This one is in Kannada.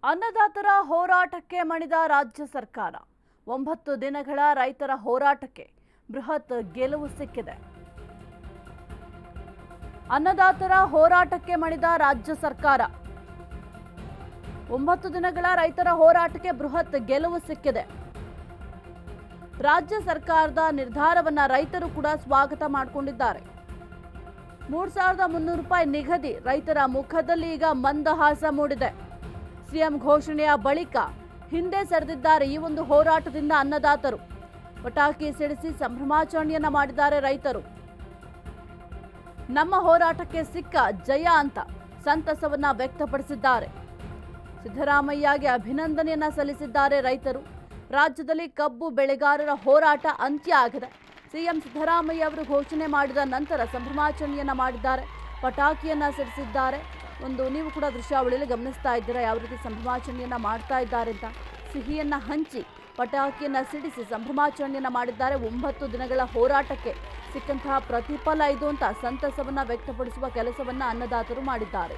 ಅನ್ನದಾತರ ಹೋರಾಟಕ್ಕೆ ಮಣಿದ ರಾಜ್ಯ ಸರ್ಕಾರ 9 ದಿನಗಳ ರೈತರ ಹೋರಾಟಕ್ಕೆ ಬೃಹತ್ ಗೆಲುವು ಸಿಕ್ಕಿದೆ. ಅನ್ನದಾತರ ಹೋರಾಟಕ್ಕೆ ಮಣಿದ ರಾಜ್ಯ ಸರ್ಕಾರ 9 ದಿನಗಳ ರೈತರ ಹೋರಾಟಕ್ಕೆ ಬೃಹತ್ ಗೆಲುವು ಸಿಕ್ಕಿದೆ. ರಾಜ್ಯ ಸರ್ಕಾರದ ನಿರ್ಧಾರವನ್ನ ರೈತರು ಕೂಡ ಸ್ವಾಗತ ಮಾಡಿಕೊಂಡಿದ್ದಾರೆ. 3,300 ರೂಪಾಯಿ ನಿಗದಿ ರೈತರ ಮುಖದಲ್ಲಿ ಈಗ ಮಂದಹಾಸ ಮೂಡಿದೆ. ಸಿಎಂ ಘೋಷಣೆಯ ಬಳಿಕ ಹಿಂದೆ ಸರಿದಿದ್ದಾರೆ ಈ ಒಂದು ಹೋರಾಟದಿಂದ ಅನ್ನದಾತರು. ಪಟಾಕಿ ಸಿಡಿಸಿ ಸಂಭ್ರಮಾಚರಣೆಯನ್ನ ಮಾಡಿದ್ದಾರೆ ರೈತರು. ನಮ್ಮ ಹೋರಾಟಕ್ಕೆ ಸಿಕ್ಕ ಜಯ ಅಂತ ಸಂತಸವನ್ನ ವ್ಯಕ್ತಪಡಿಸಿದ್ದಾರೆ. ಸಿದ್ದರಾಮಯ್ಯಗೆ ಅಭಿನಂದನೆಯನ್ನ ಸಲ್ಲಿಸಿದ್ದಾರೆ ರೈತರು. ರಾಜ್ಯದಲ್ಲಿ ಕಬ್ಬು ಬೆಳೆಗಾರರ ಹೋರಾಟ ಅಂತ್ಯ ಆಗಿದೆ. ಸಿಎಂ ಸಿದ್ದರಾಮಯ್ಯ ಅವರು ಘೋಷಣೆ ಮಾಡಿದ ನಂತರ ಸಂಭ್ರಮಾಚರಣೆಯನ್ನ ಮಾಡಿದ್ದಾರೆ. ಪಟಾಕಿಯನ್ನ ಸಿಡಿಸಿದ್ದಾರೆ. ನೀವು ಕೂಡ ದೃಶ್ಯಾವಳಿಯಲ್ಲಿ ಗಮನಿಸ್ತಾ ಇದ್ದೀರಾ ಯಾವ ರೀತಿ ಸಂಭ್ರಮಾಚರಣೆಯನ್ನ ಮಾಡ್ತಾ ಇದ್ದಾರೆ ಅಂತ. ಸಿಹಿಯನ್ನ ಹಂಚಿ ಪಟಾಕಿಯನ್ನ ಸಿಡಿಸಿ ಸಂಭ್ರಮಾಚರಣೆಯನ್ನ ಮಾಡಿದ್ದಾರೆ. 9 ದಿನಗಳ ಹೋರಾಟಕ್ಕೆ ಸಿಕ್ಕಂತಹ ಪ್ರತಿಫಲ ಇದು ಅಂತ ಸಂತಸವನ್ನ ವ್ಯಕ್ತಪಡಿಸುವ ಕೆಲಸವನ್ನ ಅನ್ನದಾತರು ಮಾಡಿದ್ದಾರೆ.